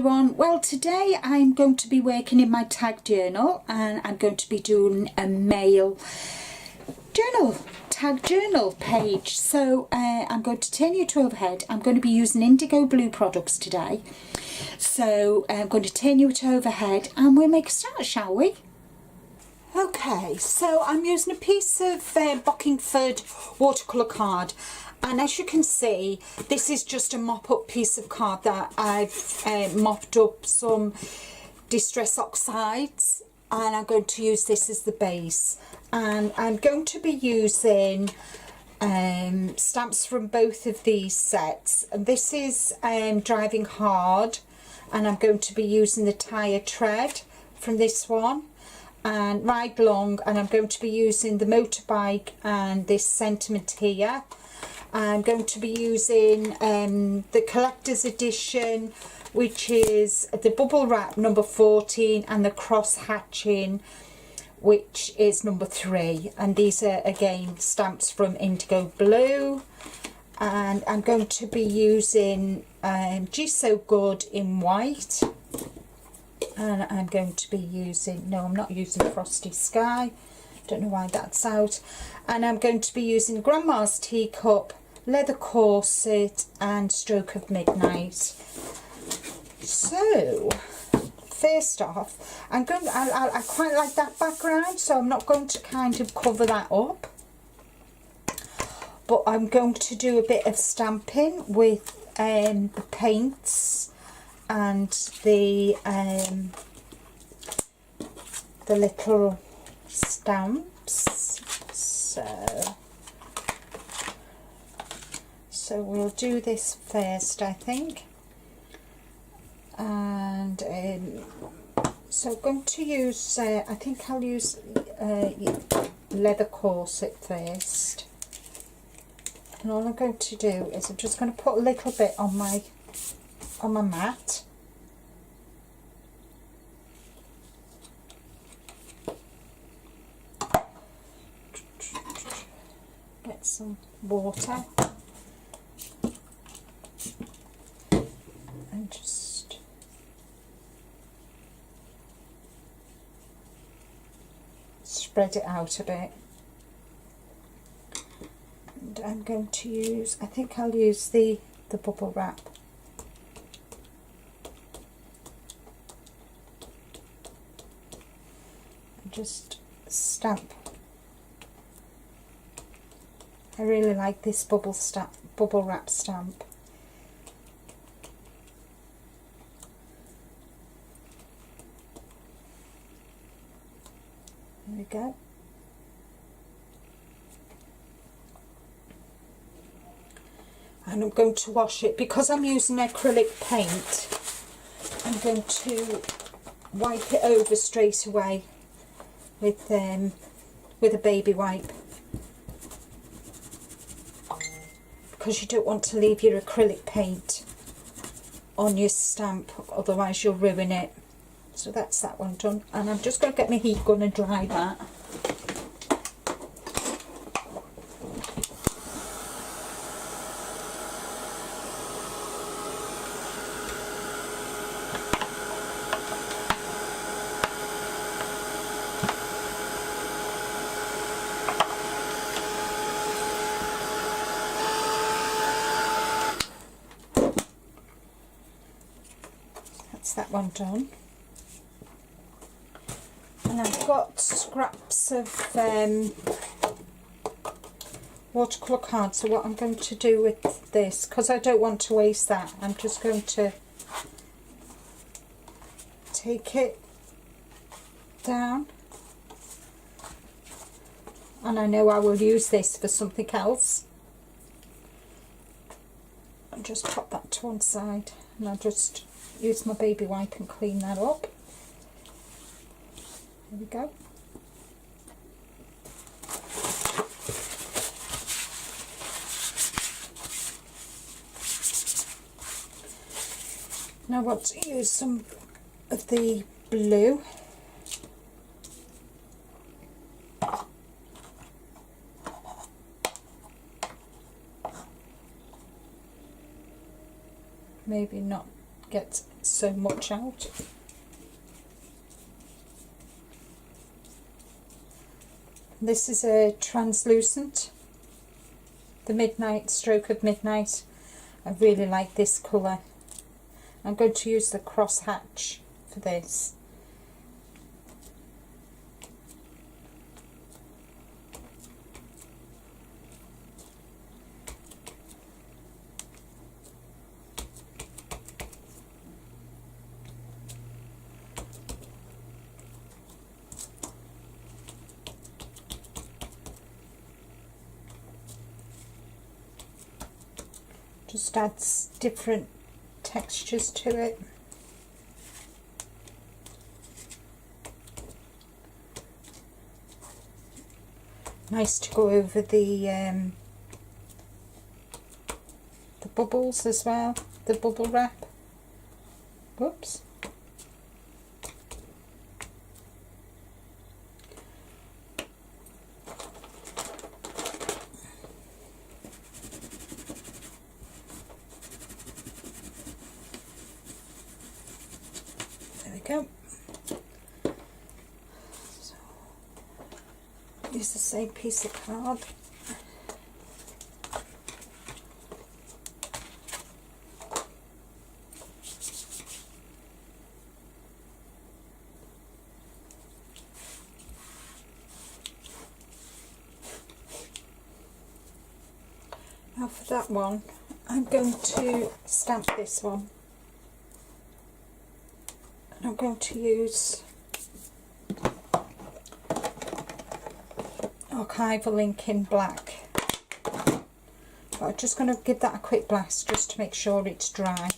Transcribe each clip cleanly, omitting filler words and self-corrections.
everyone. Well, today I'm going to be working in my tag journal and I'm going to be doing a mail journal, tag journal page. So I'm going to turn you to overhead. I'm going to be using Indigo Blue products today. So I'm going to turn you to overhead and we'll make a start, shall we? Okay, so I'm using a piece of Bockingford watercolour card. And as you can see, this is just a mop-up piece of card that I've mopped up some Distress Oxides, and I'm going to use this as the base. And I'm going to be using stamps from both of these sets. And this is Driving Hard, and I'm going to be using the Tyre Tread from this one, and Ride Long, and I'm going to be using the Motorbike and this Sentiment here. I'm going to be using the collector's edition, which is the bubble wrap number 14 and the cross hatching, which is number 3. And these are again stamps from Indigo Blue. And I'm going to be using She's So Good in white. And I'm going to be using, no, I'm not using Frosty Sky. Don't know why that's out. And I'm going to be using Grandma's Teacup, Leather Corset and Stroke of Midnight. So first off, I quite like that background, so I'm not going to kind of cover that up, but I'm going to do a bit of stamping with the paints and the little stamps. So we'll do this first, I think. And so I'm going to use, I think I'll use Leather Corset first. And all I'm going to do is I'm just going to put a little bit on my mat. Get some water. And just spread it out a bit. And I'm going to use, I think I'll use the bubble wrap. And just stamp. I really like this bubble wrap stamp. There we go. And I'm going to wash it because I'm using acrylic paint. I'm going to wipe it over straight away with a baby wipe, because you don't want to leave your acrylic paint on your stamp, otherwise you'll ruin it. So that's that one done, and I'm just going to get my heat gun and dry that. That's that one done. And I've got scraps of watercolour card, so what I'm going to do with this, because I don't want to waste that, I'm just going to take it down, and I know I will use this for something else. I'll just pop that to one side, and I'll just use my baby wipe and clean that up. There we go. Now I want to use some of the blue. Maybe not get so much out. This is a translucent, the Midnight, Stroke of Midnight. I really like this colour. I'm going to use the crosshatch for this. Just adds different textures to it. Nice to go over the bubbles as well, the bubble wrap. Whoops. Go. So, use the same piece of card. Now for that one, I'm going to stamp this one. I'm going to use Archival ink in black, but I'm just going to give that a quick blast just to make sure it's dry.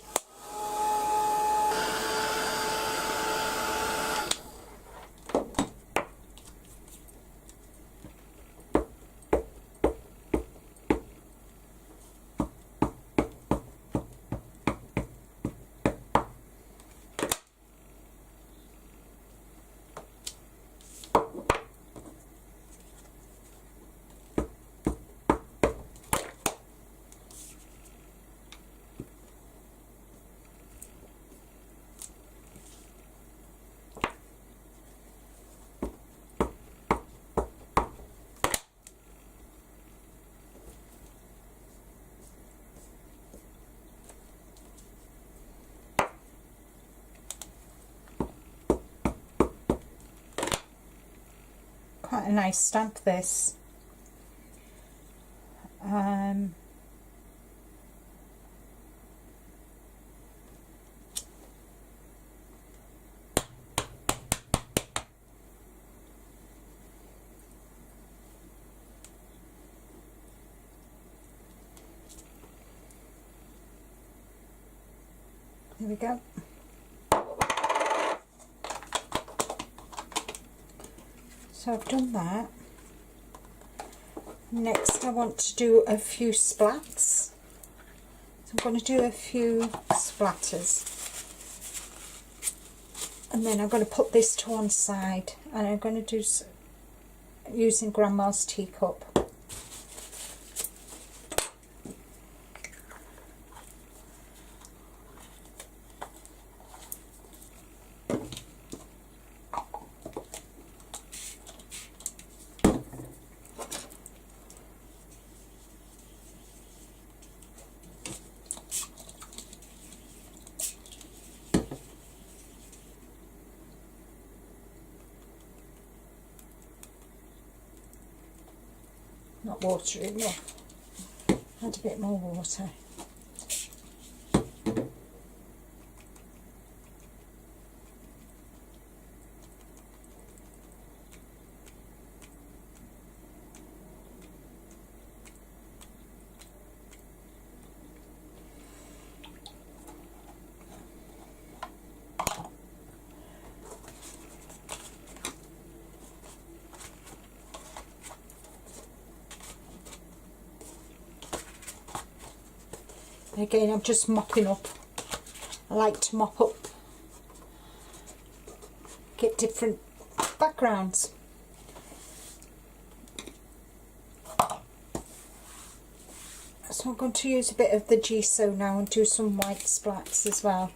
Quite a nice stamp, this. There we go. So I've done that. Next I want to do a few splats. So I'm going to do a few splatters. And then I'm going to put this to one side, and I'm going to do using Grandma's teacup. Not watery enough. Add a bit more water. Again, I'm just mopping up. I like to mop up, get different backgrounds. So I'm going to use a bit of the Gesso now and do some white splats as well.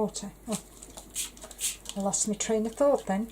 water. Oh, I lost my train of thought then.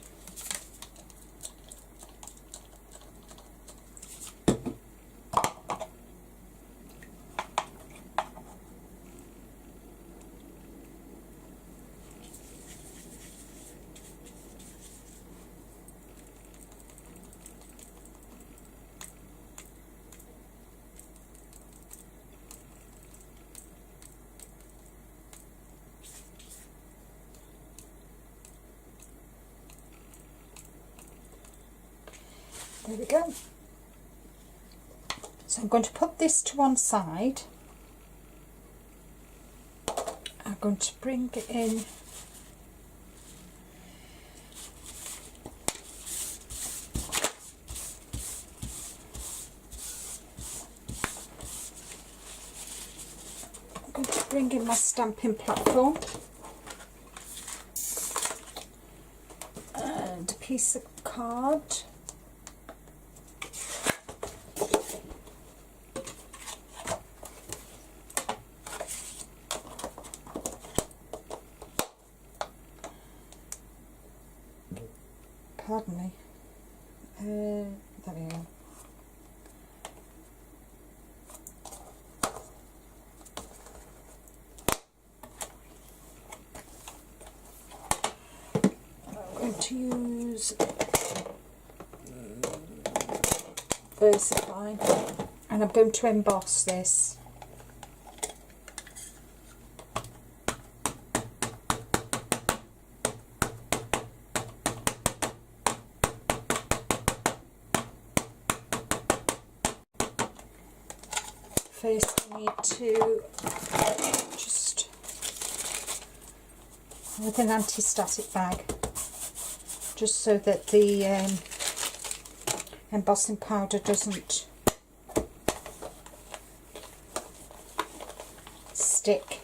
There we go. So I'm going to put this to one side. I'm going to bring it in my stamping platform and a piece of card. Pardon me. There we go. I'm going to use VersaFine and I'm going to emboss this. First I need to just, with an anti-static bag, just so that the embossing powder doesn't stick.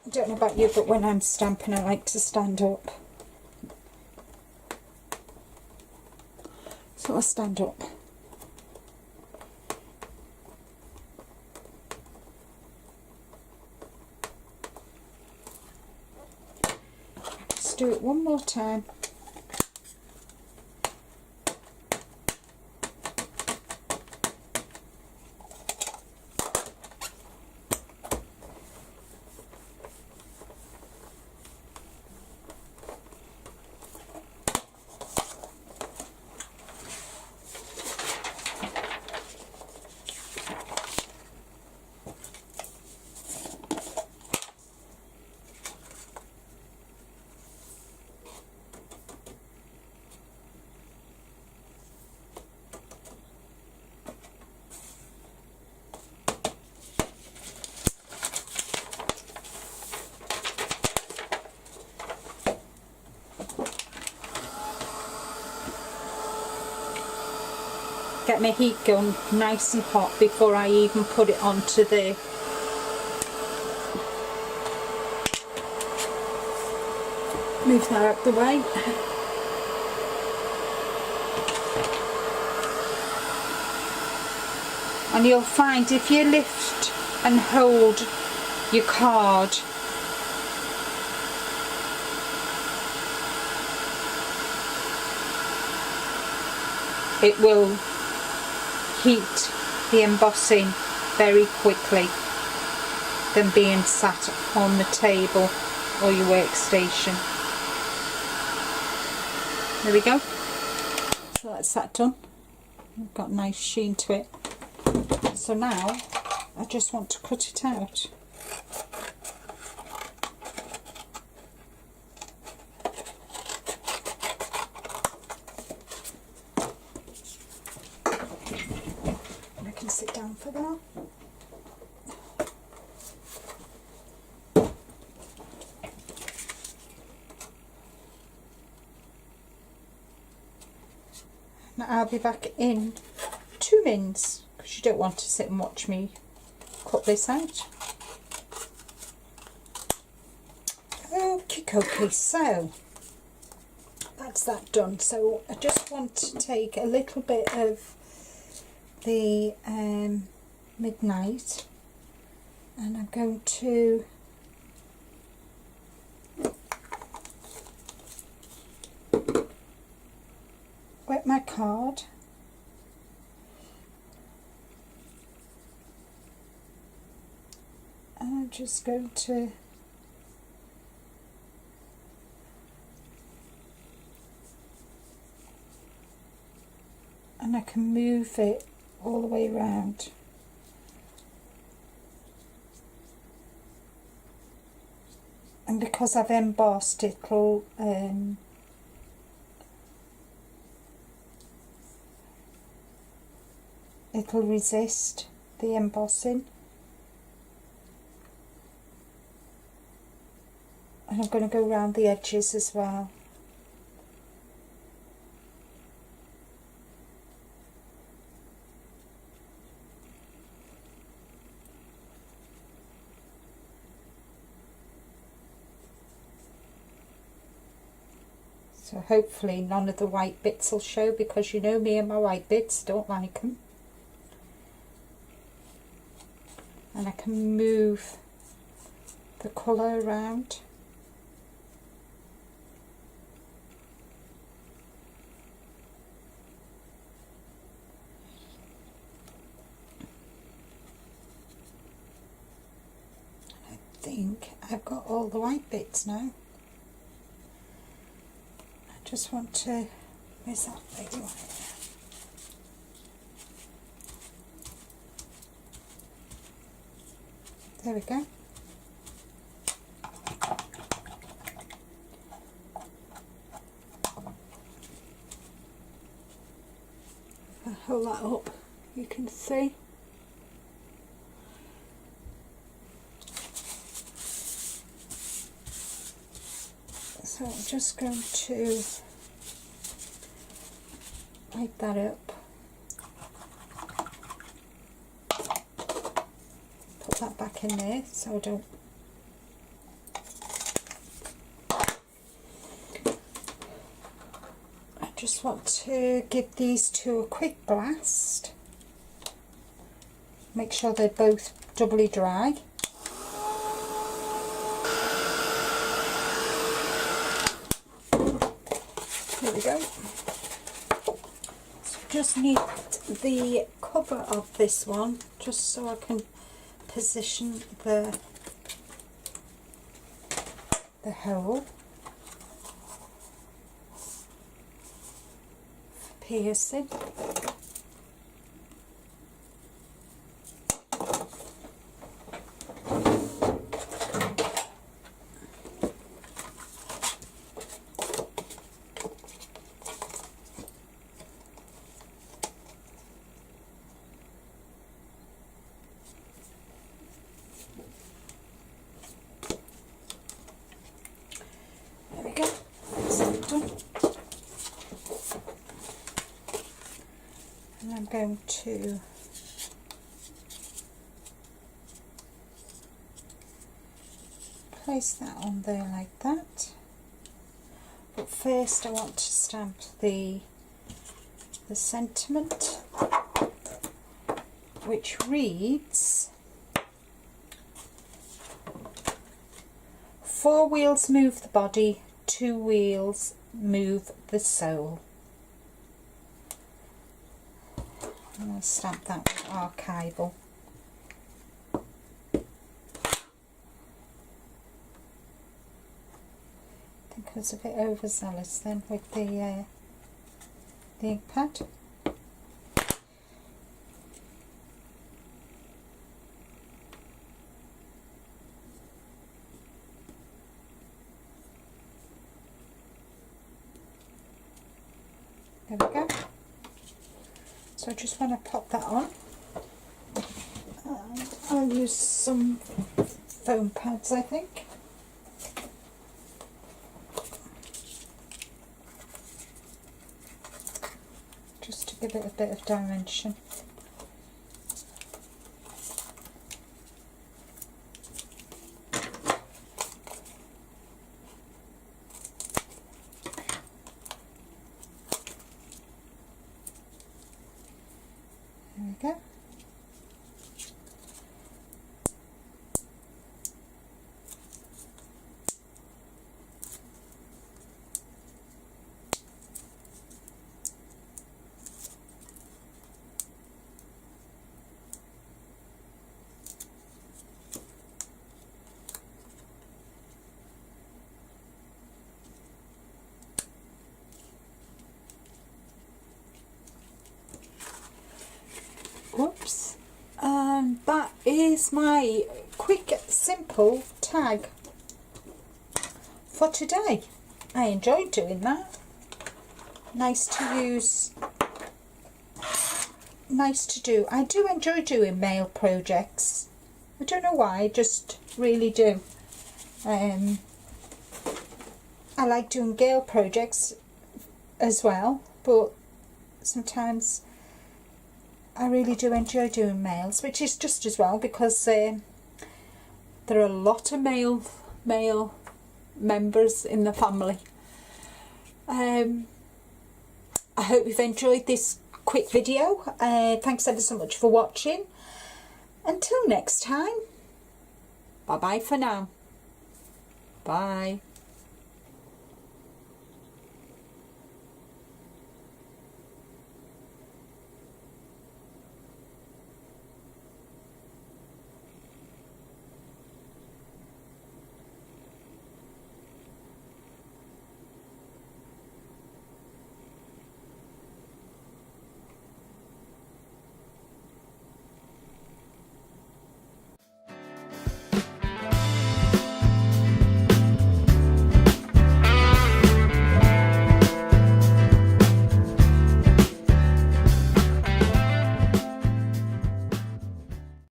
I don't know about you, but when I'm stamping I like to stand up. So I stand up. Let's do it one more time. Get my heat gun nice and hot before I even put it onto the move that out the way. And you'll find if you lift and hold your card, it will heat the embossing very quickly than being sat on the table or your workstation. There we go. So that's that done. I've got a nice sheen to it. So now I just want to cut it out. And I can sit down for that. Now I'll be back in 2 minutes because you don't want to sit and watch me cut this out. Okay. Okay, so that's that done. So I just want to take a little bit of the Midnight, and I'm going to wet my card, and I'm just going to and I can move it all the way around. And because I've embossed, it'll resist the embossing. And I'm going to go around the edges as well. So hopefully none of the white bits will show, because you know me and my white bits, don't like them. And I can move the colour around. I think I've got all the white bits now. I just want to, where's that lady one? There we go. If I hold that up, you can see. So I'm just going to wipe that up. Put that back in there so I don't. I just want to give these two a quick blast. Make sure they're both doubly dry. There we go. So just need the cover of this one, just so I can position the hole for piercing. And I'm going to place that on there like that. But first I want to stamp the sentiment, which reads, "4 wheels move the body, 2 wheels move the soul." And I'll stamp that with archival. I think I was a bit overzealous then with the ink pad. There we go. So I just want to pop that on. And I'll use some foam pads, I think. Just to give it a bit of dimension. we go. Whoops. And that is my quick, simple tag for today. I enjoyed doing that. Nice to use, nice to do. I do enjoy doing mail projects. I don't know why, I just really do. I like doing Gale projects as well, but sometimes I really do enjoy doing mails, which is just as well because there are a lot of male members in the family. I hope you've enjoyed this quick video. Thanks ever so much for watching. Until next time, bye bye for now. Bye.